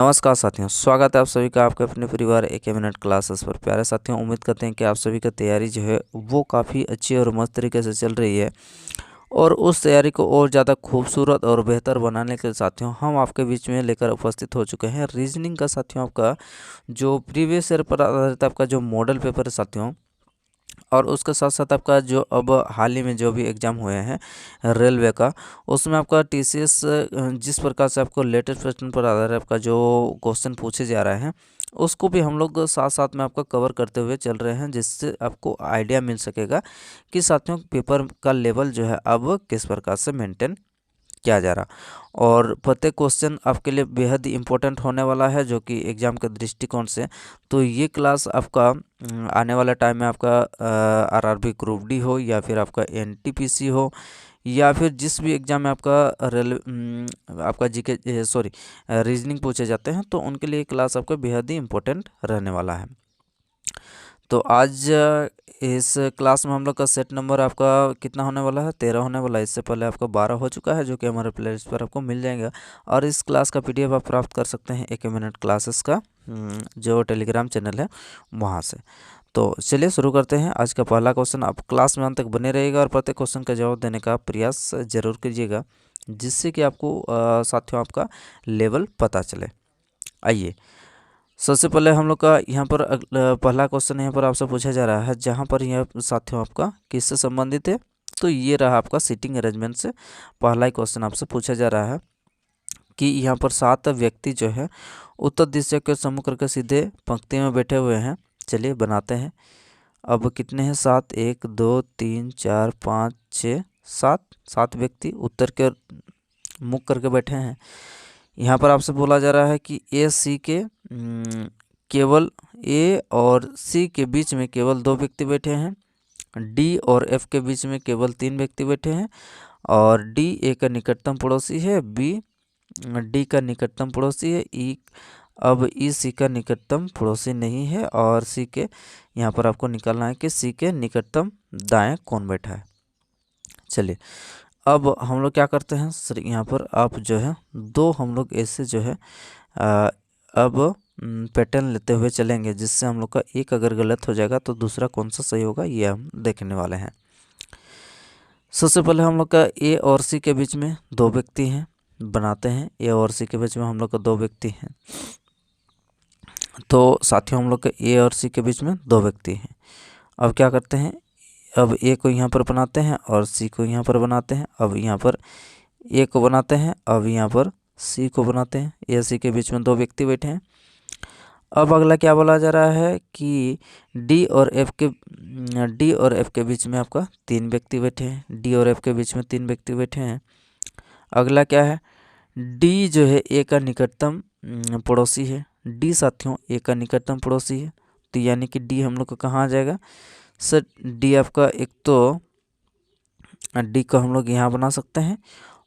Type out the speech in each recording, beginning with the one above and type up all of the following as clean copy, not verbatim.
नमस्कार साथियों, स्वागत है आप सभी का आपके अपने परिवार एक मिनट क्लासेस पर। प्यारे साथियों, उम्मीद करते हैं कि आप सभी का तैयारी जो है वो काफ़ी अच्छी और मस्त तरीके से चल रही है। और उस तैयारी को और ज़्यादा खूबसूरत और बेहतर बनाने के लिए साथियों हम आपके बीच में लेकर उपस्थित हो चुके हैं रीजनिंग का। साथियों, आपका जो प्रीवियस ईयर पर आधारित आपका जो मॉडल पेपर है साथियों, और उसके साथ साथ आपका जो अब हाल ही में जो भी एग्ज़ाम हुए हैं रेलवे का, उसमें आपका टीसीएस जिस प्रकार से आपको लेटेस्ट प्रश्न पर आधारित आपका जो क्वेश्चन पूछे जा रहे हैं उसको भी हम लोग साथ साथ में आपका कवर करते हुए चल रहे हैं, जिससे आपको आइडिया मिल सकेगा कि साथियों पेपर का लेवल जो है अब किस प्रकार से मेंटेन किया जा रहा। और प्रत्येक क्वेश्चन आपके लिए बेहद ही इम्पोर्टेंट होने वाला है, जो कि एग्ज़ाम के दृष्टिकोण से। तो ये क्लास आपका आने वाला टाइम में आपका आरआरबी ग्रुप डी हो या फिर आपका एनटीपीसी हो या फिर जिस भी एग्ज़ाम में आपका आपका जीके सॉरी रीजनिंग पूछे जाते हैं, तो उनके लिए क्लास आपका बेहद ही इम्पोर्टेंट रहने वाला है। तो आज इस क्लास में हम लोग का सेट नंबर आपका कितना होने वाला है? 13 होने वाला है। इससे पहले आपका 12 हो चुका है, जो कि हमारे प्लेलिस्ट पर आपको मिल जाएगा। और इस क्लास का पीडीएफ आप प्राप्त कर सकते हैं एक मिनट क्लासेस का जो टेलीग्राम चैनल है वहाँ से। तो चलिए शुरू करते हैं आज का पहला क्वेश्चन। आप क्लास में अंत तक बने रहिएगा और प्रत्येक क्वेश्चन का जवाब देने का प्रयास जरूर कीजिएगा, जिससे कि आपको साथियों आपका लेवल पता चले। आइए, सबसे पहले हम लोग का यहाँ पर पहला क्वेश्चन यहाँ पर आपसे पूछा जा रहा है, जहाँ पर यह साथियों आपका किससे संबंधित है। तो ये रहा आपका सीटिंग अरेंजमेंट से पहला ही क्वेश्चन आपसे पूछा जा रहा है कि यहाँ पर 7 व्यक्ति जो है उत्तर दिशा के सम्मुख करके सीधे पंक्ति में बैठे हुए हैं। चलिए बनाते हैं। अब कितने हैं? 7, 1 2 3 4 5 6 7 7 व्यक्ति उत्तर के मुख करके बैठे हैं। यहाँ पर आपसे बोला जा रहा है कि ए सी के केवल ए और सी के बीच में केवल 2 व्यक्ति बैठे हैं, डी और एफ के बीच में केवल 3 व्यक्ति बैठे हैं, और डी ए का निकटतम पड़ोसी है, बी डी का निकटतम पड़ोसी है, ई अब ई सी का निकटतम पड़ोसी नहीं है, और सी के यहाँ पर आपको निकालना है कि सी के निकटतम दाएं कौन बैठा है। चलिए, अब हम लोग क्या करते हैं सर, यहाँ पर आप जो है 2 हम लोग ऐसे जो है अब पैटर्न लेते हुए चलेंगे, जिससे हम लोग का एक अगर गलत हो जाएगा तो दूसरा कौन सा सही होगा ये हम देखने वाले हैं। सबसे पहले हम लोग का ए और सी के बीच में 2 व्यक्ति हैं, बनाते हैं। ए और सी के बीच में हम लोग का 2 व्यक्ति हैं। तो साथियों, हम लोग का ए और सी के बीच में 2 व्यक्ति हैं। अब क्या करते हैं, अब ए को यहाँ पर बनाते हैं और सी को यहाँ पर बनाते हैं। अब यहाँ पर ए को बनाते हैं, अब यहाँ पर सी को बनाते हैं। ए सी के बीच में 2 व्यक्ति बैठे हैं। अब अगला क्या बोला जा रहा है कि डी और एफ के बीच में आपका 3 व्यक्ति बैठे हैं। डी और एफ के बीच में 3 व्यक्ति बैठे हैं। अगला क्या है, डी जो है ए का निकटतम पड़ोसी है। डी साथियों ए का निकटतम पड़ोसी है, तो यानी कि डी हम लोग को कहाँ आ जाएगा सर? डी आपका एक तो डी को हम लोग यहाँ बना सकते हैं,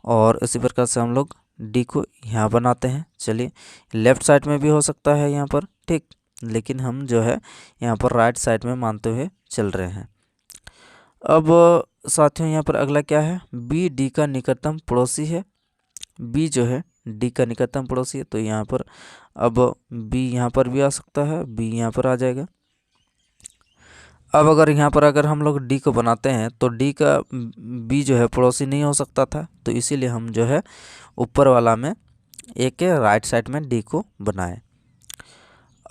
और इसी प्रकार से हम लोग डी को यहाँ बनाते हैं। चलिए, लेफ़्ट साइड में भी हो सकता है यहाँ पर, ठीक, लेकिन हम जो है यहाँ पर राइट साइड में मानते हुए चल रहे हैं। अब साथियों, यहाँ पर अगला क्या है, बी डी का निकटतम पड़ोसी है। बी जो है डी का निकटतम पड़ोसी है, तो यहाँ पर अब बी यहाँ पर भी आ सकता है, बी यहाँ पर आ जाएगा। अब अगर यहाँ पर अगर हम लोग डी को बनाते हैं तो डी का बी जो है पड़ोसी नहीं हो सकता था, तो इसीलिए हम जो है ऊपर वाला में ए के राइट साइड में डी को बनाए।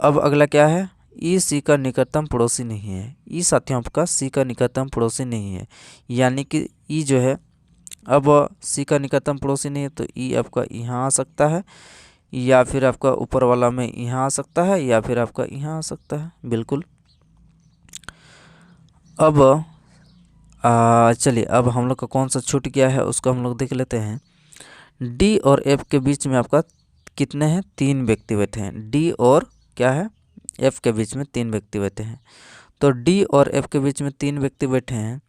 अब अगला क्या है, ई सी का निकटतम पड़ोसी नहीं है। ई साथियों आपका सी का निकटतम पड़ोसी नहीं है, यानी कि ई जो है अब सी का निकटतम पड़ोसी नहीं है, तो ई आपका यहाँ आ सकता है, या फिर आपका ऊपर वाला में यहाँ आ सकता है, या फिर आपका यहाँ आ सकता है। बिल्कुल। अब चलिए, अब हम लोग का कौन सा छूट गया है उसको हम लोग देख लेते हैं। डी और एफ के बीच में आपका कितने हैं? 3 व्यक्ति बैठे हैं। डी और क्या है, एफ के बीच में 3 व्यक्ति बैठे हैं। तो डी और एफ के बीच में 3 व्यक्ति बैठे हैं,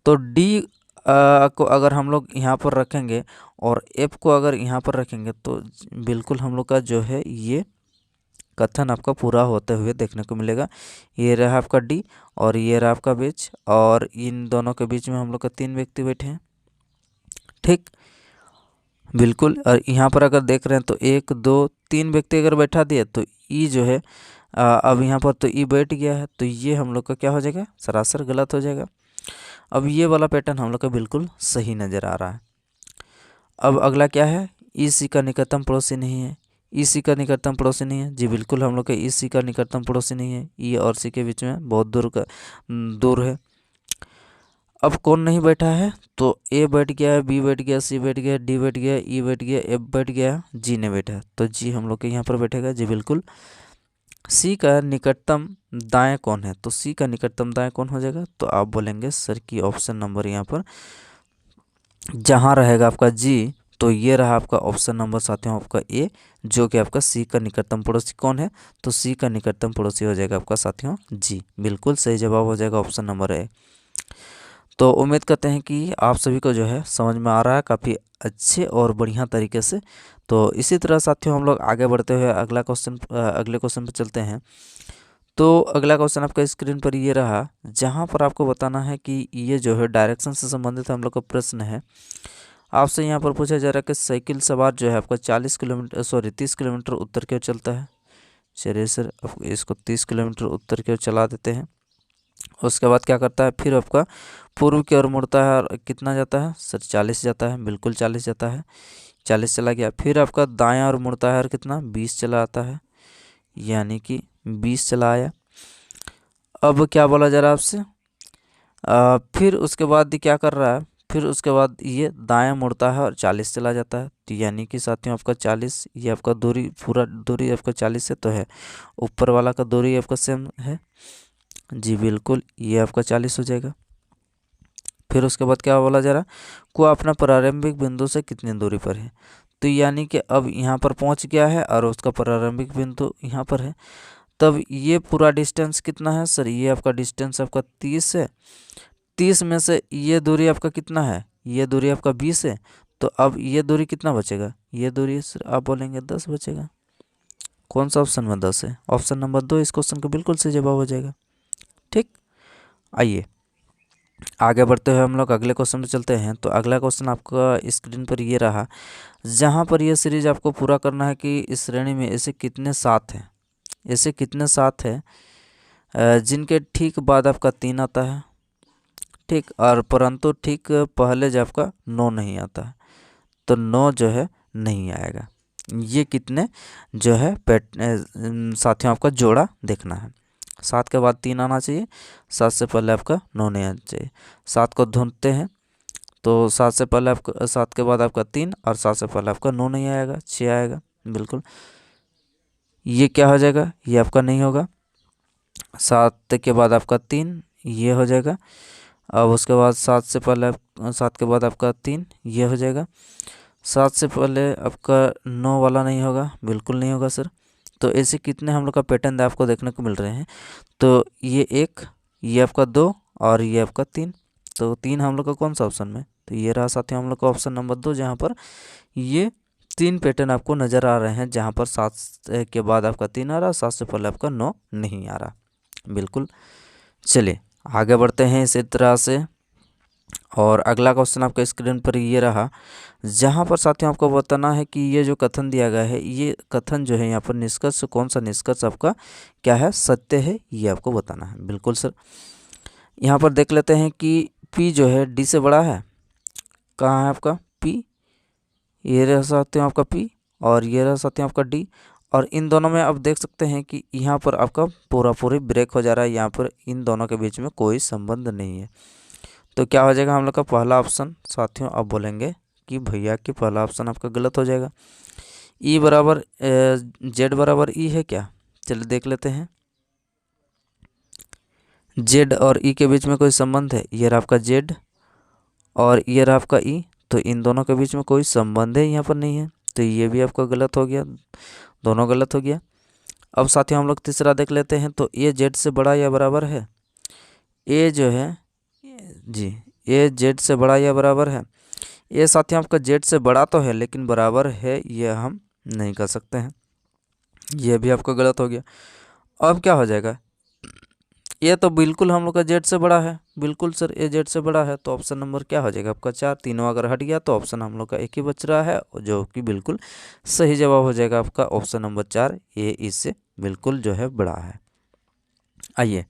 तो डी को अगर हम लोग यहाँ पर रखेंगे और एफ को अगर यहाँ पर रखेंगे, तो बिल्कुल हम लोग का जो है ये कथन आपका पूरा होते हुए देखने को मिलेगा। ये रहा आपका डी और ये रहा आपका बीच, और इन दोनों के बीच में हम लोग का 3 व्यक्ति बैठे हैं, ठीक। बिल्कुल। और यहाँ पर अगर देख रहे हैं तो 1 2 3 व्यक्ति अगर बैठा दिए तो ई जो है अब यहाँ पर तो ई बैठ गया है, तो ये हम लोग का क्या हो जाएगा, सरासर गलत हो जाएगा। अब ये वाला पैटर्न हम लोग का बिल्कुल सही नज़र आ रहा है। अब अगला क्या है, ई सी का निकटतम पड़ोसी नहीं है। ई सी का निकटतम पड़ोसी नहीं है, जी बिल्कुल हम लोग का ई सी का निकटतम पड़ोसी नहीं है। ई और सी के बीच में बहुत दूर है। अब कौन नहीं बैठा है, तो ए बैठ गया है, बी बैठ गया, सी बैठ गया, डी बैठ गया, ई बैठ गया, एफ बैठ गया, जी ने बैठा है, तो जी हम लोग के यहाँ पर बैठेगा, जी बिल्कुल। सी का निकटतम दाएं कौन है, तो सी का निकटतम दाएं कौन हो जाएगा, तो आप बोलेंगे सर की ऑप्शन नंबर यहाँ पर जहाँ रहेगा आपका जी, तो ये रहा आपका ऑप्शन नंबर साथियों आपका ए, जो कि आपका सी का निकटतम पड़ोसी कौन है, तो सी का निकटतम पड़ोसी हो जाएगा आपका साथियों जी। बिल्कुल सही जवाब हो जाएगा ऑप्शन नंबर ए। तो उम्मीद करते हैं कि आप सभी को जो है समझ में आ रहा है काफ़ी अच्छे और बढ़िया तरीके से। तो इसी तरह साथियों हम लोग आगे बढ़ते हुए अगले क्वेश्चन पर चलते हैं। तो अगला क्वेश्चन आपका स्क्रीन पर ये रहा, जहाँ पर आपको बताना है कि ये जो है डायरेक्शन से संबंधित हम लोग का प्रश्न है। आपसे यहाँ पर पूछा जा रहा है कि साइकिल सवार जो है आपका 30 किलोमीटर उत्तर की ओर चलता है। चलिए सर इसको 30 किलोमीटर उत्तर की ओर चला देते हैं। उसके बाद क्या करता है, फिर आपका पूर्व की ओर मुड़ता है और कितना जाता है सर, 40 जाता है, बिल्कुल 40 जाता है, 40 चला गया। फिर आपका दायां ओर मुड़ता है और कितना 20 चला आता है, यानी कि 20 चला आया। अब क्या बोला जा रहा है आपसे, फिर उसके बाद ये क्या कर रहा है, फिर उसके बाद ये दायां मुड़ता है और 40 चला जाता है, तो यानी कि साथियों आपका 40, ये आपका दूरी पूरा दूरी आपका 40 से तो है, ऊपर वाला का दूरी आपका सेम है, जी बिल्कुल ये आपका 40 हो जाएगा। फिर उसके बाद क्या बोला जा रहा है, को अपना प्रारंभिक बिंदु से कितनी दूरी पर है, तो यानी कि अब यहाँ पर पहुँच गया है और उसका प्रारंभिक बिंदु यहाँ पर है, तब ये पूरा डिस्टेंस कितना है सर, ये आपका डिस्टेंस आपका 30 है। 30 में से ये दूरी आपका कितना है, ये दूरी आपका 20 है, तो अब ये दूरी कितना बचेगा, ये दूरी सर आप बोलेंगे 10 बचेगा। कौन सा ऑप्शन में 10 है, ऑप्शन नंबर 2 इस क्वेश्चन का बिल्कुल सही जवाब हो जाएगा। ठीक, आइए आगे बढ़ते हुए हम लोग अगले क्वेश्चन पे चलते हैं। तो अगला क्वेश्चन आपका स्क्रीन पर ये रहा, जहाँ पर यह सीरीज आपको पूरा करना है कि इस श्रेणी में ऐसे कितने साथ हैं, ऐसे कितने साथ हैं जिनके ठीक बाद आपका 3 आता है, ठीक, और परंतु ठीक पहले जब आपका 9 नहीं आता है, तो 9 जो है नहीं आएगा। ये कितने जो है साथियों आपका जोड़ा देखना है। 7 के बाद 3 आना चाहिए, 7 से पहले आपका 9 नहीं आना चाहिए। 7 को ढूंढते हैं तो 7 से पहले आपका 7 के बाद आपका 3 और 7 से पहले आपका 9 नहीं आएगा, 6 आएगा, बिल्कुल ये क्या हो जाएगा, ये आपका नहीं होगा। 7 के बाद आपका 3 ये हो जाएगा। अब उसके बाद 7 के बाद आपका 3 ये हो जाएगा। 7 से पहले आपका 9 वाला नहीं होगा, बिल्कुल नहीं होगा सर। तो ऐसे कितने हम लोग का पैटर्न आपको देखने को मिल रहे हैं, तो ये 1, ये आपका 2 और ये आपका 3, तो 3 हम लोग का कौन सा ऑप्शन में, तो ये रहा साथियों हम लोग का ऑप्शन नंबर 2, जहाँ पर ये 3 पैटर्न आपको नज़र आ रहे हैं, जहाँ पर 7 के बाद आपका 3 आ रहा, 7 से पहले आपका 9 नहीं आ रहा, बिल्कुल। चलिए आगे बढ़ते हैं इसी तरह से। और अगला क्वेश्चन आपका स्क्रीन पर ये रहा, जहाँ पर साथियों आपको बताना है कि ये जो कथन दिया गया है, ये कथन जो है यहाँ पर निष्कर्ष कौन सा निष्कर्ष आपका क्या है, सत्य है, ये आपको बताना है। बिल्कुल सर, यहाँ पर देख लेते हैं कि P जो है D से बड़ा है, कहाँ है आपका P, ये रहा साथियों आपका P और ये रहा साथियों आपका D, और इन दोनों में आप देख सकते हैं कि यहाँ पर आपका पूरी ब्रेक हो जा रहा है, यहाँ पर इन दोनों के बीच में कोई संबंध नहीं है। तो क्या हो जाएगा हम लोग का पहला ऑप्शन साथियों, आप बोलेंगे कि भैया कि पहला ऑप्शन आपका गलत हो जाएगा। E बराबर Z बराबर E है क्या, चलिए देख लेते हैं। Z और E के बीच में कोई संबंध है, ये रहा आपका Z और ये रहा आपका E, तो इन दोनों के बीच में कोई संबंध है यहाँ पर नहीं है, तो ये भी आपका गलत हो गया, दोनों गलत हो गया। अब साथियों हम लोग तीसरा देख लेते हैं, तो ये Z से बड़ा या बराबर है, A जो है जी ये Z से बड़ा या बराबर है, ये साथियों आपका Z से बड़ा तो है लेकिन बराबर है ये हम नहीं कर सकते हैं, ये भी आपका गलत हो गया। अब क्या हो जाएगा, ये तो बिल्कुल हम लोग का जेड से बड़ा है, बिल्कुल सर ये जेड से बड़ा है, तो ऑप्शन नंबर क्या हो जाएगा आपका 4। तीनों अगर हट गया तो ऑप्शन हम लोग का एक ही बच रहा है, जो कि बिल्कुल सही जवाब हो जाएगा आपका ऑप्शन नंबर 4, ये इससे बिल्कुल जो है बड़ा है। आइए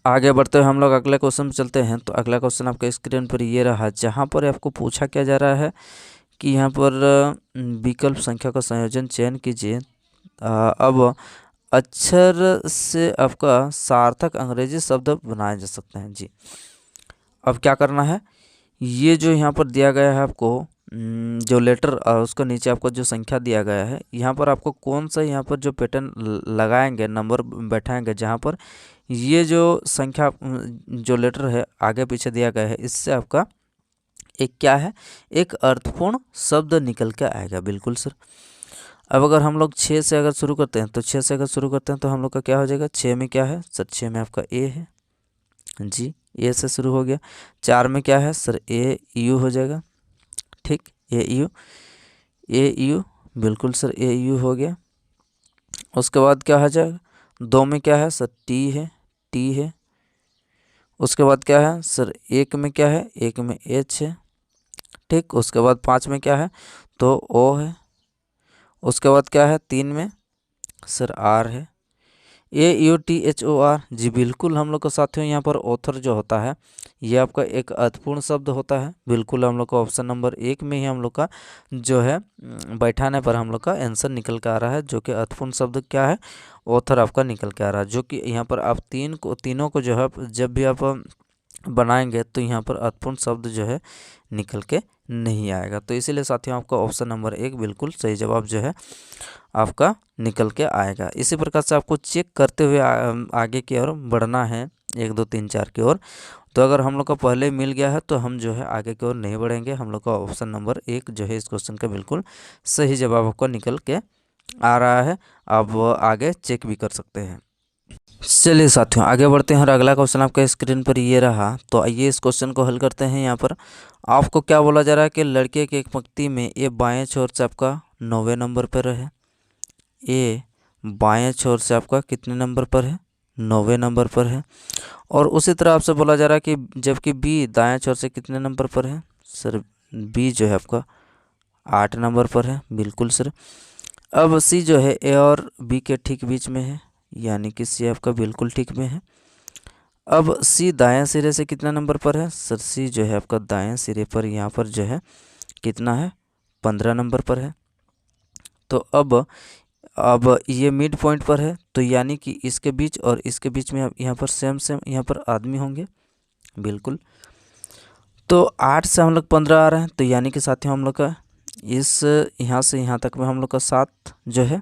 आगे बढ़ते हुए हम लोग अगले क्वेश्चन पे चलते हैं। तो अगला क्वेश्चन आपके स्क्रीन पर ये रहा, जहाँ पर आपको पूछा क्या जा रहा है कि यहाँ पर विकल्प संख्या का संयोजन चयन कीजिए। अब अक्षर से आपका सार्थक अंग्रेजी शब्द बनाए जा सकते हैं जी। अब क्या करना है, ये जो यहाँ पर दिया गया है आपको जो लेटर उसका नीचे आपको जो संख्या दिया गया है, यहाँ पर आपको कौन सा यहाँ पर जो पैटर्न लगाएंगे, नंबर बैठाएंगे, जहाँ पर ये जो संख्या जो लेटर है आगे पीछे दिया गया है, इससे आपका एक क्या है, एक अर्थपूर्ण शब्द निकल के आएगा। बिल्कुल सर। अब अगर हम लोग 6 से अगर शुरू करते हैं, तो 6 से अगर शुरू करते हैं तो हम लोग का क्या हो जाएगा, 6 में क्या है सर, 6 में आपका ए है जी, ए से शुरू हो गया। 4 में क्या है सर, ए यू हो जाएगा, ठीक, ए यू, ए यू, बिल्कुल सर ए यू हो गया। उसके बाद क्या हो जाएगा, 2 में क्या है सर, टी है, टी है। उसके बाद क्या है सर, 1 में क्या है, 1 में एच है, ठीक। उसके बाद 5 में क्या है, तो ओ है। उसके बाद क्या है, 3 में सर आर है, AUTHOR जी, बिल्कुल हम लोग का साथियों यहाँ पर ऑथर जो होता है ये आपका एक अर्थपूर्ण शब्द होता है। बिल्कुल हम लोग का ऑप्शन नंबर 1 में ही हम लोग का जो है बैठाने पर हम लोग का आंसर निकल के आ रहा है, जो कि अर्थपूर्ण शब्द क्या है, ऑथर आपका निकल के आ रहा है। जो कि यहाँ पर आप तीनों को जो है जब भी आप बनाएंगे तो यहाँ पर अर्थपूर्ण शब्द जो है निकल के नहीं आएगा। तो इसीलिए साथियों आपका ऑप्शन नंबर 1 बिल्कुल सही जवाब जो है आपका निकल के आएगा। इसी प्रकार से आपको चेक करते हुए आगे की ओर बढ़ना है, 1 2 3 4 की ओर। तो अगर हम लोग का पहले मिल गया है तो हम जो है आगे की ओर नहीं बढ़ेंगे। हम लोग का ऑप्शन नंबर 1 जो है इस क्वेश्चन का बिल्कुल सही जवाब आपको निकल के आ रहा है। आप आगे चेक भी कर सकते हैं। चलिए साथियों आगे बढ़ते हैं और अगला क्वेश्चन आपके स्क्रीन पर ये रहा। तो आइए इस क्वेश्चन को हल करते हैं। यहाँ पर आपको क्या बोला जा रहा है कि लड़के की एक पंक्ति में ये बाएं छोर से आपका 9वें नंबर पर है, ए बाएं छोर से आपका कितने नंबर पर है, 9वें नंबर पर है। और उसी तरह आपसे बोला जा रहा है कि जबकि बी दाएं छोर से कितने नंबर पर है, सर बी जो है आपका 8 नंबर पर है। बिल्कुल सर। अब सी जो है ए और बी के ठीक बीच में है, यानी कि सी आपका बिल्कुल ठीक में है। अब सी दाएं सिरे से कितना नंबर पर है, सर सी जो है आपका दाएं सिरे पर यहाँ पर जो है कितना है, 15 नंबर पर है। तो अब ये मिड पॉइंट पर है, तो यानी कि इसके बीच और इसके बीच में यहाँ पर सेम यहाँ पर आदमी होंगे। बिल्कुल। तो 8 से हम लोग 15 आ रहे हैं, तो यानी कि साथियों हम लोग का इस यहाँ से यहाँ तक में हम लोग का 7 जो है,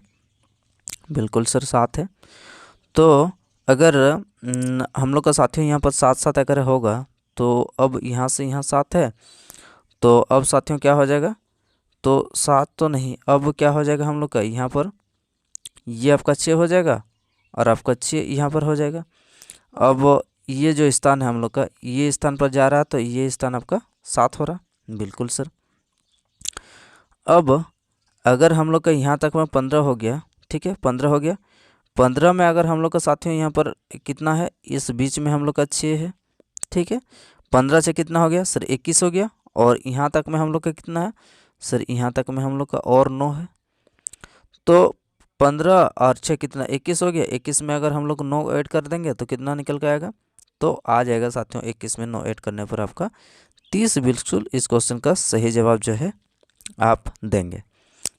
बिल्कुल सर 7 है। तो अगर हम लोग का साथियों यहाँ पर 7 7 अगर होगा, तो अब यहाँ से यहाँ 7 है, तो अब साथियों क्या हो जाएगा, तो 7 तो नहीं, अब क्या हो जाएगा हम लोग का यहाँ पर ये आपका 6 हो जाएगा और आपका 6 यहाँ पर हो जाएगा। अब ये जो स्थान है हम लोग का, ये स्थान पर जा रहा है, तो ये स्थान आपका 7 हो रहा। बिल्कुल सर। अब अगर हम लोग का यहाँ तक में 15 हो गया, ठीक है 15 हो गया। 15 में अगर हम लोग का साथियों यहाँ पर कितना है, इस बीच में हम लोग का 6 है, ठीक है। 15 से कितना हो गया सर, 21 हो गया। और यहाँ तक में हम लोग का कितना है सर, यहाँ तक में हम लोग का और 9 है। तो 15 और 6 कितना, 21 हो गया। 21 में अगर हम लोग 9 ऐड कर देंगे तो कितना निकल के आएगा, तो आ जाएगा साथियों 21 में 9 ऐड करने पर आपका 30। बिल्कुल इस क्वेश्चन का सही जवाब जो है आप देंगे।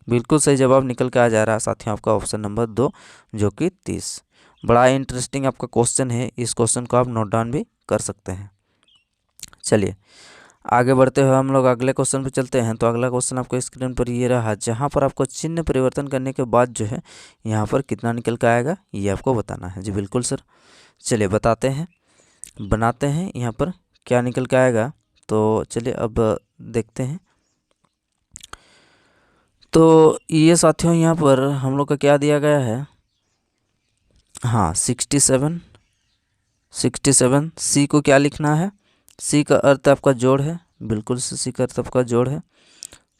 बिल्कुल सही जवाब निकल के आ जा रहा है साथियों आपका ऑप्शन नंबर 2 जो कि 30। बड़ा इंटरेस्टिंग आपका क्वेश्चन है, इस क्वेश्चन को आप नोट डाउन भी कर सकते हैं। चलिए आगे बढ़ते हुए हम लोग अगले क्वेश्चन पे चलते हैं। तो अगला क्वेश्चन आपको स्क्रीन पर ये रहा, जहाँ पर आपको चिन्ह परिवर्तन करने के बाद जो है यहाँ पर कितना निकल के आएगा ये आपको बताना है। जी बिल्कुल सर। चलिए बताते हैं, बनाते हैं यहाँ पर क्या निकल के आएगा। तो चलिए अब देखते हैं। तो ये साथियों यहाँ पर हम लोग का क्या दिया गया है, हाँ 67। सी को क्या लिखना है, सी का अर्थ आपका जोड़ है। बिल्कुल सी का अर्थ आपका जोड़ है।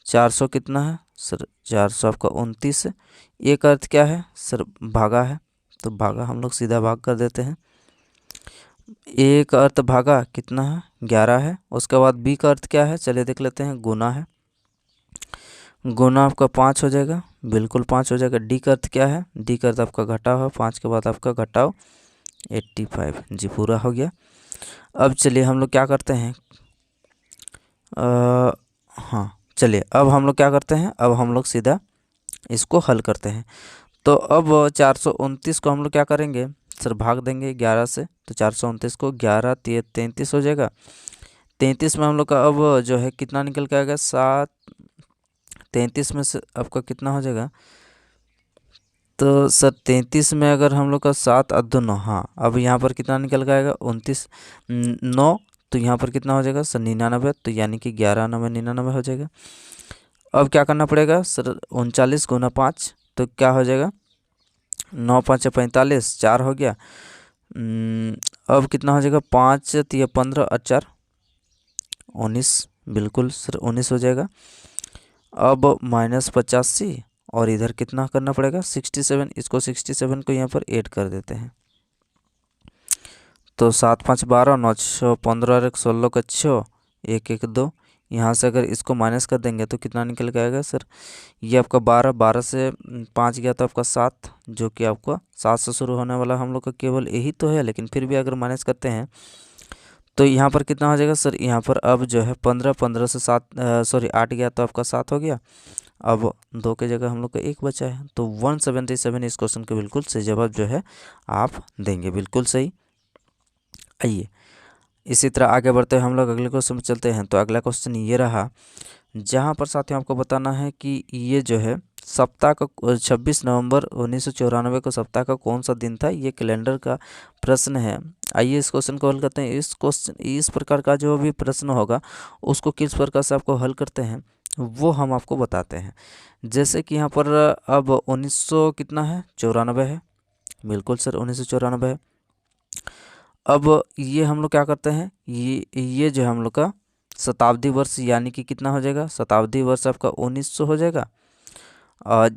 400 कितना है सर, 400 आपका 29 है। एक अर्थ क्या है सर, भागा है, तो भागा हम लोग सीधा भाग कर देते हैं। ए का अर्थ भागा कितना है, 11 है। उसके बाद बी का अर्थ क्या है, चलिए देख लेते हैं, गुना है। गुना आपका 5 हो जाएगा, बिल्कुल 5 हो जाएगा। डी का अर्थ क्या है, डी का अर्थ आपका घटाव है, 5 के बाद आपका घटाव 85। जी पूरा हो गया। अब चलिए हम लोग क्या करते हैं, हाँ चलिए अब हम लोग क्या करते हैं, अब हम लोग सीधा इसको हल करते हैं। तो अब 429 को हम लोग क्या करेंगे सर, भाग देंगे 11 से। तो 429 को 11 33 हो जाएगा। 33 में हम लोग का अब जो है कितना निकल के आएगा, 7। 33 में से आपका कितना हो जाएगा, तो सर 33 में अगर हम लोग का 7 और 9, हाँ अब यहाँ पर कितना निकल के आएगा, 29 9। तो यहाँ पर कितना हो जाएगा सर, 99। तो यानी कि 11 9 99 हो जाएगा। अब क्या करना पड़ेगा सर, 39 गुना 5, तो क्या हो जाएगा, 9 5 45, 4 हो गया। अब कितना हो जाएगा, 5 3 15 और 4 19, बिल्कुल सर 19 हो जाएगा। अब -85 और इधर कितना करना पड़ेगा, 67। इसको 67 को यहाँ पर ऐड कर देते हैं। तो 7 5 12, 9 6 15 और 1 16 का 6, 1 1 2। यहाँ से अगर इसको माइनस कर देंगे तो कितना निकल के आएगा सर, ये आपका 12, 12 से 5 गया तो आपका 7, जो कि आपका 7 से शुरू होने वाला हम लोग का केवल यही तो है। लेकिन फिर भी अगर माइनस करते हैं तो यहाँ पर कितना हो जाएगा सर, यहाँ पर अब जो है 15, 15 से 7 सॉरी 8 गया तो आपका 7 हो गया। अब 2 के जगह हम लोग का 1 बचा है। तो 177 इस क्वेश्चन के बिल्कुल सही जवाब जो है आप देंगे, बिल्कुल सही। आइए इसी तरह आगे बढ़ते हैं हम लोग अगले क्वेश्चन में चलते हैं। तो अगला क्वेश्चन ये रहा, जहाँ पर साथियों आपको बताना है कि ये जो है सप्ताह का 26 नवंबर 1994 को सप्ताह का कौन सा दिन था, ये कैलेंडर का प्रश्न है। आइए इस क्वेश्चन को हल करते हैं। इस प्रकार का जो भी प्रश्न होगा उसको किस प्रकार से आपको हल करते हैं वो हम आपको बताते हैं। जैसे कि यहाँ पर अब 1900 कितना है, 94 है, बिल्कुल सर 1994 है। अब ये हम लोग क्या करते हैं, ये जो है हम लोग का शताब्दी वर्ष, यानी कि कितना हो जाएगा, शताब्दी वर्ष आपका 1900 हो जाएगा। और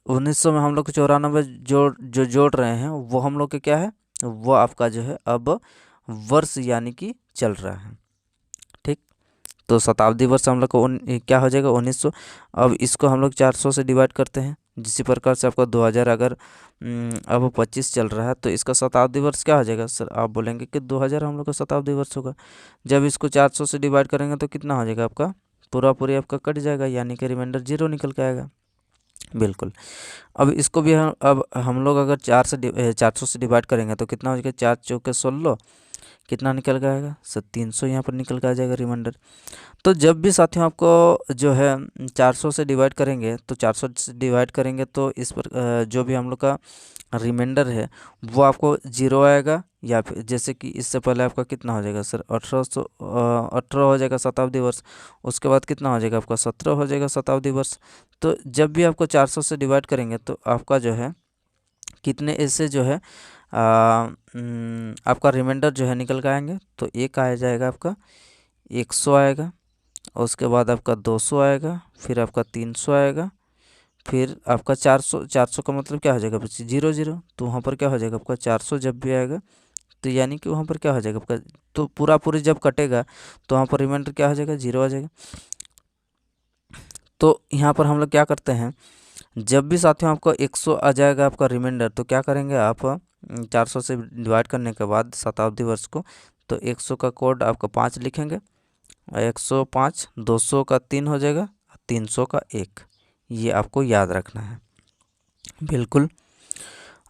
1900 में हम लोग 94 जोड़ रहे हैं वो हम लोग के क्या है, वो आपका जो है अब वर्ष यानी कि चल रहा है। ठीक, तो शताब्दी वर्ष हम लोग को क्या हो जाएगा 1900। अब इसको हम लोग 400 से डिवाइड करते हैं। जिसी प्रकार से आपका 2000 अगर अब 25 चल रहा है तो इसका शताब्दी वर्ष क्या हो जाएगा सर, आप बोलेंगे कि 2000 हम लोग का शताब्दी वर्ष होगा। जब इसको 400 से डिवाइड करेंगे तो कितना हो जाएगा, आपका पूरी आपका कट जाएगा, यानी कि रिमाइंडर 0 निकल के आएगा। बिल्कुल। अब इसको भी अब हम लोग अगर 400 से डिवाइड करेंगे तो कितना हो जाएगा, 4 चौके 16, कितना निकल के आएगा सर, 300 यहाँ पर निकल के आ जाएगा रिमाइंडर। तो जब भी साथियों आपको जो है 400 से डिवाइड करेंगे तो 400 से डिवाइड करेंगे तो इस पर जो भी हम लोग का रिमाइंडर है वो आपको 0 आएगा, या फिर जैसे कि इससे पहले आपका कितना हो जाएगा सर, 18 हो जाएगा शताब्दी वर्ष। उसके बाद कितना हो जाएगा आपका 17 हो जाएगा शताब्दी वर्ष। तो जब भी आपको 400 से डिवाइड करेंगे तो आपका जो है कितने ऐसे जो है आपका रिमाइंडर जो है निकल के आएंगे। तो एक आ जाएगा आपका 100 आएगा, उसके बाद आपका 200 आएगा, फिर आपका 300 आएगा, फिर आपका 400 का मतलब क्या हो जाएगा बच्चे, 0 0। तो वहाँ पर क्या हो जाएगा आपका 400 जब भी आएगा तो यानी कि वहाँ पर क्या हो जाएगा आपका, तो पूरी जब कटेगा तो वहाँ पर रिमाइंडर क्या हो जाएगा, 0 आ जाएगा। तो यहाँ पर हम लोग क्या करते हैं, जब भी साथियों आपको 100 आ जाएगा आपका रिमाइंडर तो क्या करेंगे आप 400 से डिवाइड करने के बाद शताब्दी वर्ष को, तो 100 का कोड आपका 5 लिखेंगे, 105, 200 का 3 हो जाएगा, 300 का 1, ये आपको याद रखना है। बिल्कुल।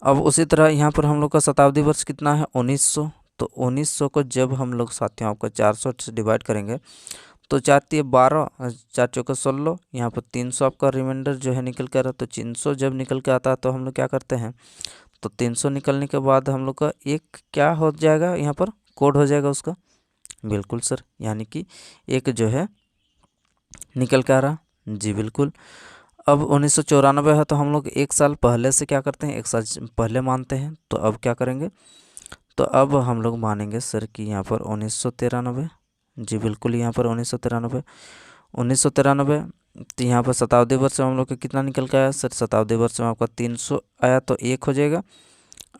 अब उसी तरह यहाँ पर हम लोग का शताब्दी वर्ष कितना है 1900। तो 1900 को जब हम लोग साथियों आपका 400 से डिवाइड करेंगे तो 4 3 12, 4 चौके 16, यहाँ पर 300 आपका रिमाइंडर जो है निकल कर, तो 300 जब निकल के आता है तो हम लोग क्या करते हैं, तो 300 निकलने के बाद हम लोग का एक क्या हो जाएगा, यहाँ पर कोड हो जाएगा उसका। बिल्कुल सर, यानी कि एक जो है निकल के आ रहा। जी बिल्कुल। अब 1994 है तो हम लोग एक साल पहले से क्या करते हैं, एक साल पहले मानते हैं। तो अब क्या करेंगे, तो अब हम लोग मानेंगे सर कि यहाँ पर 1993। जी बिल्कुल, यहाँ पर 1993 तो यहाँ पर शताब्दी वर्ष में हम लोग का कितना निकल के आया सर? शताब्दी वर्ष में आपका 300 आया तो 1 हो जाएगा।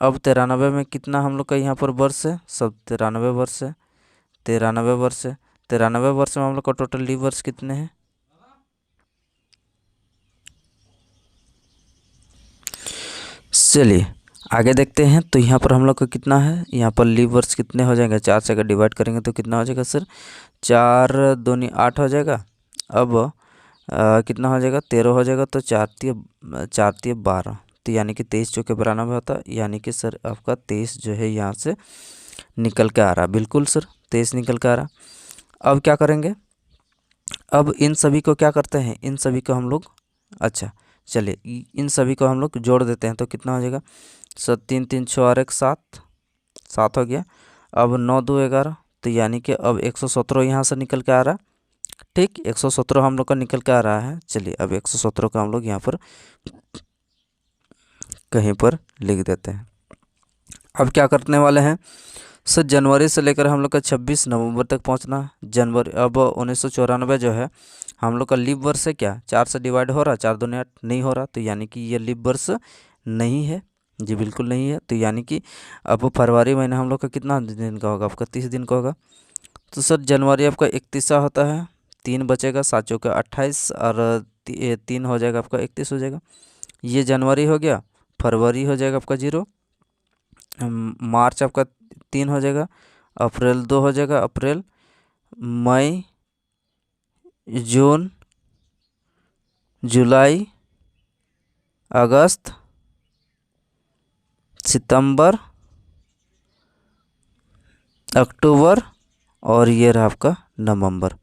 अब 93 में कितना हम लोग का यहाँ पर वर्ष है? सब 93 वर्ष है, 93 वर्ष है। 93 वर्ष में हम लोग का टोटल लीव वर्ष कितने हैं? चलिए आगे देखते हैं। तो यहाँ पर हम लोग का कितना है? यहाँ पर लीव वर्ष कितने हो जाएंगे? 4 से अगर डिवाइड करेंगे तो कितना हो जाएगा सर? 4 दूनी 8 हो जाएगा। अब कितना हो जाएगा? 13 हो जाएगा। तो 4 तिया 12, तो यानी कि 23 चौके 92 होता है। यानी कि सर आपका 23 जो है यहाँ से निकल के आ रहा। बिल्कुल सर 23 निकल के आ रहा। अब क्या करेंगे? अब इन सभी को क्या करते हैं? इन सभी को हम लोग, अच्छा चलिए इन सभी को हम लोग जोड़ देते हैं। तो कितना हो जाएगा सर? 3 3 6 और 1 7, 7 हो गया। अब 9 2 11, तो यानी कि अब 117 यहाँ से निकल के आ रहा। ठीक, 117 हम लोग का निकल के आ रहा है। चलिए अब 117 का हम लोग यहाँ पर कहीं पर लिख देते हैं। अब क्या करने वाले हैं सर? जनवरी से लेकर हम लोग का 26 नवंबर तक पहुंचना। जनवरी, अब 1994 जो है हम लोग का लीप वर्ष है क्या? 4 से डिवाइड हो रहा, 4 दूनी 8 नहीं हो रहा, तो यानी कि ये लीप वर्ष नहीं है जी, बिल्कुल नहीं है। तो यानी कि अब फरवरी महीना हम लोग का कितना दिन का होगा? आपका 30 दिन का होगा। तो सर जनवरी आपका 31 होता है, 3 बचेगा, 7 चौका 28 और 3 हो जाएगा आपका 31 हो जाएगा। ये जनवरी हो गया। फरवरी हो जाएगा आपका 0, मार्च आपका 3 हो जाएगा, अप्रैल 2 हो जाएगा, अप्रैल, मई, जून, जुलाई, अगस्त, सितंबर, अक्टूबर और ये रहा आपका नवंबर।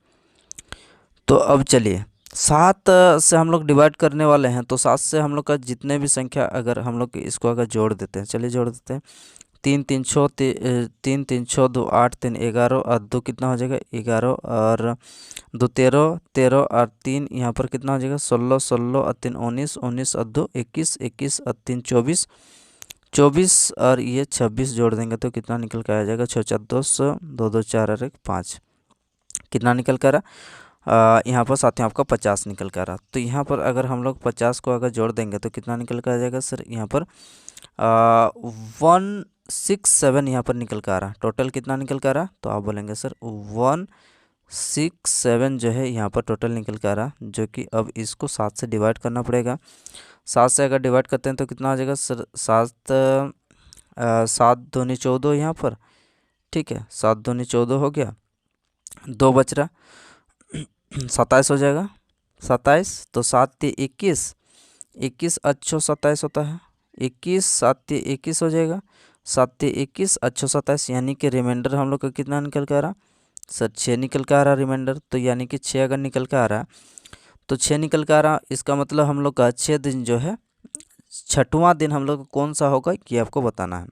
तो अब चलिए 7 से हम लोग डिवाइड करने वाले हैं। तो 7 से हम लोग का जितने भी संख्या अगर हम लोग इसको अगर जोड़ देते हैं, चलिए जोड़ देते हैं। 3 3 6 3 3 6 2 8 3 11 और 2 कितना हो जाएगा? 11 और 2 13, 13 और 3 यहाँ पर कितना हो जाएगा? 16, 16 और 3 19, 19 और 2 21, 21 और 3 24, 24 और ये 26 जोड़ देंगे तो कितना निकल कर आ जाएगा? 6 4 10, 2 2 4 और 1 5, कितना निकल कर आ? यहाँ पर साथ ही आपका 50 निकल कर आ रहा। तो यहाँ पर अगर हम लोग 50 को अगर जोड़ देंगे तो कितना निकल कर आ जाएगा सर? यहाँ पर 167 यहाँ पर निकल कर आ रहा। टोटल कितना निकल कर आ रहा? तो आप बोलेंगे सर 167 जो है यहाँ पर टोटल निकल कर आ रहा, जो कि अब इसको 7 से डिवाइड करना पड़ेगा। 7 से अगर डिवाइड करते हैं तो कितना हो जाएगा सर? 7 दूनी 14 यहाँ पर, ठीक है, 7 दूनी 14 हो गया, 2 बच रहा, 27 हो जाएगा, 27। तो 7 21, 21 अच्छो 27 होता है, 21 7 21 हो जाएगा, 7 21 अच्छो 27, यानी कि रिमाइंडर हम लोग का कितना निकल कर आ रहा सर? 6 निकल कर आ रहा रिमाइंडर। तो यानी कि 6 अगर निकल कर आ रहा तो 6 निकल कर आ रहा, इसका मतलब हम लोग का 6 दिन जो है, 6वां दिन हम लोग का कौन सा होगा ये आपको बताना है।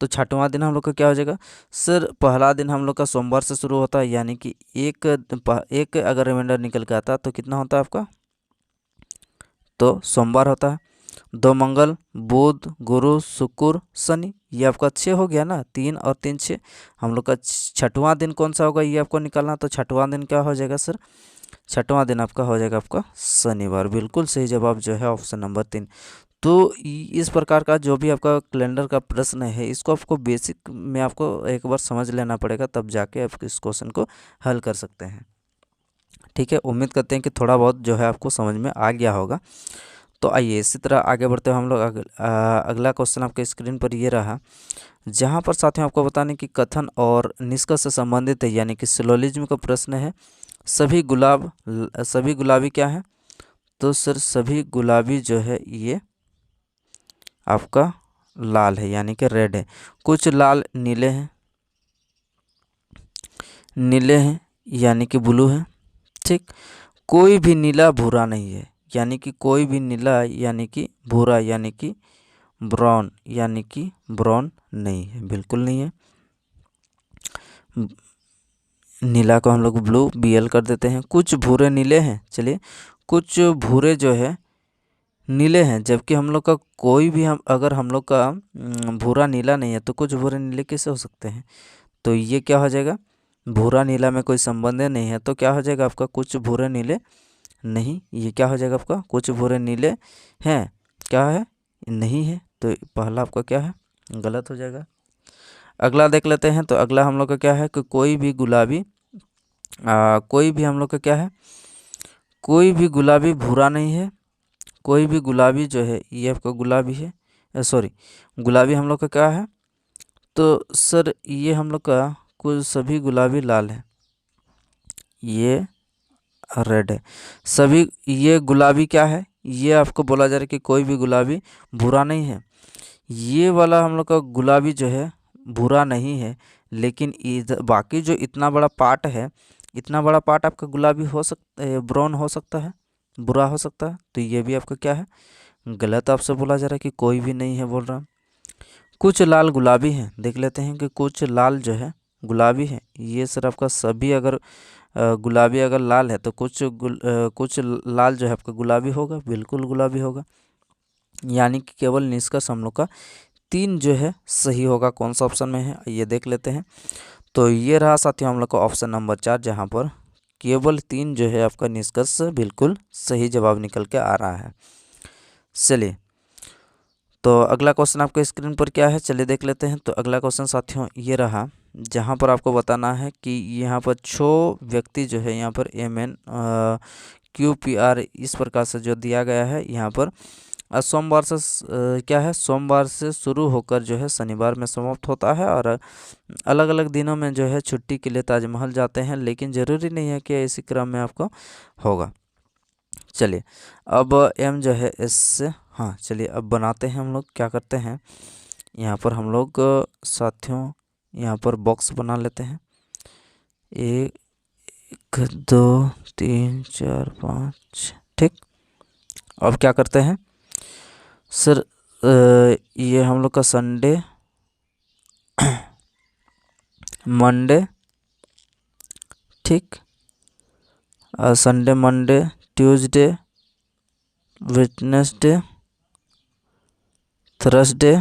तो 6वां दिन हम लोग का क्या हो जाएगा सर? पहला दिन हम लोग का सोमवार से शुरू होता है, यानी कि एक अगर रिमाइंडर निकल के आता तो कितना होता है आपका? तो सोमवार होता है। 2 मंगल, बुध, गुरु, शुक्र, शनि, ये आपका 6 हो गया ना, 3 और 3 6। हम लोग का 6वां दिन कौन सा होगा ये आपको निकालना। तो 6वां दिन क्या हो जाएगा सर? 6वां दिन आपका हो जाएगा आपका शनिवार। बिल्कुल सही जवाब जो है ऑप्शन नंबर 3। तो इस प्रकार का जो भी आपका कैलेंडर का प्रश्न है, इसको आपको बेसिक में आपको एक बार समझ लेना पड़ेगा, तब जाके आप इस क्वेश्चन को हल कर सकते हैं। ठीक है, उम्मीद करते हैं कि थोड़ा बहुत जो है आपको समझ में आ गया होगा। तो आइए इसी तरह आगे बढ़ते हुए हम लोग अगला क्वेश्चन आपके स्क्रीन पर ये रहा, जहाँ पर साथियों आपको बताने की कथन और निष्कर्ष से संबंधित है, यानी कि सिलोजिज्म का प्रश्न है। सभी गुलाबी क्या है? तो सर सभी गुलाबी जो है ये आपका लाल है, यानी कि रेड है। कुछ लाल नीले हैं, यानी कि ब्लू है। ठीक, कोई भी नीला भूरा नहीं है, यानी कि कोई भी नीला यानी कि भूरा यानी कि ब्राउन, यानी कि ब्राउन नहीं है, बिल्कुल नहीं है। नीला को हम लोग ब्लू BL कर देते हैं। कुछ भूरे नीले हैं, चलिए कुछ भूरे जो है नीले हैं, जबकि हम लोग का कोई भी अगर हम लोग का भूरा नीला नहीं है तो कुछ भूरे नीले कैसे हो सकते हैं? तो ये क्या हो जाएगा? भूरा नीला में कोई संबंध नहीं है, तो क्या हो जाएगा आपका? कुछ भूरे नीले नहीं, ये क्या हो जाएगा आपका, कुछ भूरे नीले हैं, क्या है, नहीं है, तो पहला आपका क्या है, गलत हो जाएगा। अगला देख लेते हैं। तो अगला हम लोग का क्या है कि कोई भी गुलाबी कोई भी हम लोग का क्या है, कोई भी गुलाबी भूरा नहीं है। कोई भी गुलाबी जो है ये आपका गुलाबी है, सॉरी गुलाबी हम लोग का क्या है, तो सर ये हम लोग का कुछ सभी गुलाबी लाल है, ये रेड है। सभी ये गुलाबी क्या है, ये आपको बोला जा रहा है कि कोई भी गुलाबी भूरा नहीं है। ये वाला हम लोग का गुलाबी जो है भूरा नहीं है, लेकिन इधर बाकी जो इतना बड़ा पार्ट है, इतना बड़ा पार्ट आपका गुलाबी हो सकता है, ब्राउन हो सकता है, बुरा हो सकता है। तो ये भी आपका क्या है, गलत आपसे बोला जा रहा है कि कोई भी नहीं है बोल रहा। कुछ लाल गुलाबी हैं, देख लेते हैं कि कुछ लाल जो है गुलाबी है। ये सर आपका सभी अगर गुलाबी अगर लाल है तो कुछ लाल जो है आपका गुलाबी होगा, बिल्कुल गुलाबी होगा। यानी कि केवल निष्कर्ष हम लोग का 3 जो है सही होगा। कौन सा ऑप्शन में है ये देख लेते हैं। तो ये रहा साथियों हम लोग का ऑप्शन नंबर 4, जहाँ पर केवल 3 जो है आपका निष्कर्ष बिल्कुल सही जवाब निकल के आ रहा है। चलिए, तो अगला क्वेश्चन आपको स्क्रीन पर क्या है, चलिए देख लेते हैं। तो अगला क्वेश्चन साथियों ये रहा, जहाँ पर आपको बताना है कि यहाँ पर 6 व्यक्ति जो है यहाँ पर MN QPR इस प्रकार से जो दिया गया है यहाँ पर सोमवार से क्या है, सोमवार से शुरू होकर जो है शनिवार में समाप्त होता है, और अलग अलग दिनों में जो है छुट्टी के लिए ताजमहल जाते हैं, लेकिन ज़रूरी नहीं है कि इसी क्रम में आपको होगा। चलिए अब M जो है इससे, हाँ चलिए अब बनाते हैं हम लोग, क्या करते हैं यहाँ पर हम लोग साथियों यहाँ पर बॉक्स बना लेते हैं, 1 2 3 4 5, ठीक। अब क्या करते हैं सर, ये हम लोग का संडे मंडे, ठीक, Sunday Monday Tuesday Wednesday Thursday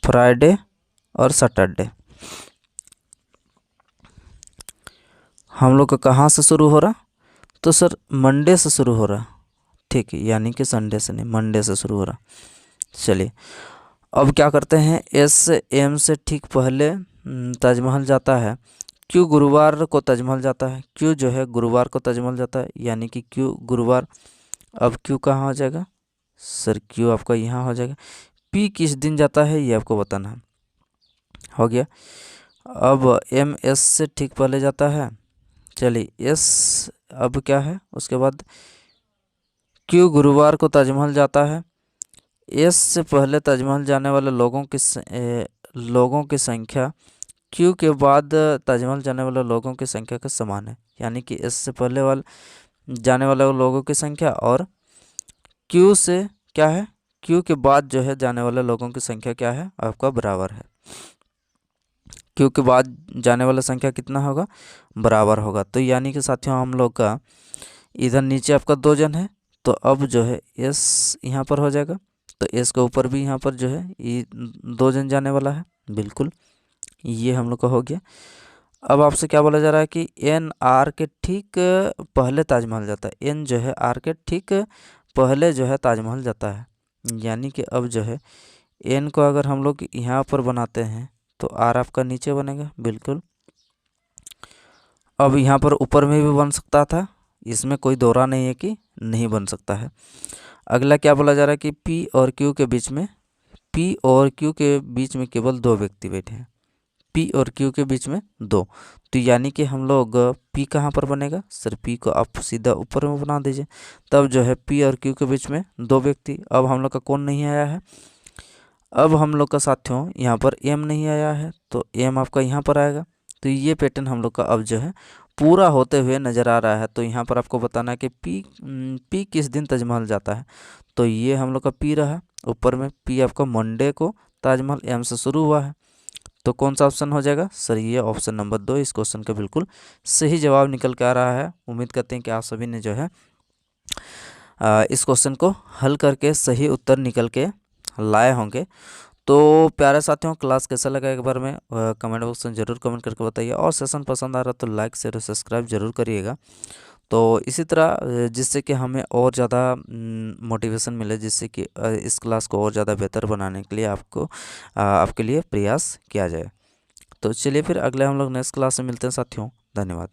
Friday और सैटरडे हम लोग का कहाँ से शुरू हो रहा, तो सर मंडे से शुरू हो रहा, ठीक है, यानी कि संडे से नहीं, मंडे से शुरू हो रहा। चलिए अब क्या करते हैं, SM से ठीक पहले ताजमहल जाता है। क्यों गुरुवार को ताजमहल जाता है, क्यों जो है गुरुवार को ताजमहल जाता है, यानी कि क्यों गुरुवार। अब क्यों कहाँ हो जाएगा सर, क्यों आपका यहाँ हो जाएगा। P किस दिन जाता है ये आपको बताना है, हो गया। अब MS से ठीक पहले जाता है, चलिए S अब क्या है उसके बाद, क्यों गुरुवार को ताजमहल जाता है। S से पहले ताजमहल जाने वाले लोगों की संख्या Q के बाद ताजमहल जाने वाले लोगों की संख्या के समान है, यानी कि S से पहले जाने वाले लोगों की संख्या और Q से क्या है, Q के बाद जो है जाने वाले लोगों की संख्या क्या है आपका बराबर है। Q के बाद जाने वाला संख्या कितना होगा, बराबर होगा। तो यानी कि साथियों हम लोग का इधर नीचे आपका 2 जन है, तो अब जो है S यहाँ पर हो जाएगा, तो S के ऊपर भी यहाँ पर जो है ये 2 जन जाने वाला है, बिल्कुल ये हम लोग का हो गया। अब आपसे क्या बोला जा रहा है कि N R के ठीक पहले ताजमहल जाता है, N जो है R के ठीक पहले जो है ताजमहल जाता है, यानी कि अब जो है N को अगर हम लोग यहाँ पर बनाते हैं तो R आपका नीचे बनेगा, बिल्कुल। अब यहाँ पर ऊपर में भी बन सकता था, इसमें कोई दोहरा नहीं है कि नहीं बन सकता है। अगला क्या बोला जा रहा है कि P और Q के बीच में, P और Q के बीच में केवल 2 व्यक्ति बैठे हैं, P और Q के बीच में 2, तो यानी कि हम लोग P कहाँ पर बनेगा सर, P को आप सीधा ऊपर में बना दीजिए, तब जो है P और Q के बीच में 2 व्यक्ति। अब हम लोग का कौन नहीं आया है, अब हम लोग का साथियों यहाँ पर M नहीं आया है, तो M आपका यहाँ पर आएगा। तो ये पैटर्न हम लोग का अब जो है पूरा होते हुए नज़र आ रहा है। तो यहाँ पर आपको बताना है कि P किस दिन ताजमहल जाता है, तो ये हम लोग का P रहा ऊपर में, P आपका मंडे को ताजमहल M से शुरू हुआ है, तो कौन सा ऑप्शन हो जाएगा सर, ये ऑप्शन नंबर 2 इस क्वेश्चन का बिल्कुल सही जवाब निकल के आ रहा है। उम्मीद करते हैं कि आप सभी ने जो है इस क्वेश्चन को हल करके सही उत्तर निकल के लाए होंगे। तो प्यारे साथियों क्लास कैसा लगा एक बार में कमेंट बॉक्स में ज़रूर कमेंट करके बताइए, और सेशन पसंद आ रहा तो लाइक शेयर और सब्सक्राइब जरूर करिएगा। तो इसी तरह जिससे कि हमें और ज़्यादा मोटिवेशन मिले, जिससे कि इस क्लास को और ज़्यादा बेहतर बनाने के लिए आपके लिए प्रयास किया जाए। तो चलिए फिर अगले हम लोग नेक्स्ट क्लास में मिलते हैं साथियों। धन्यवाद।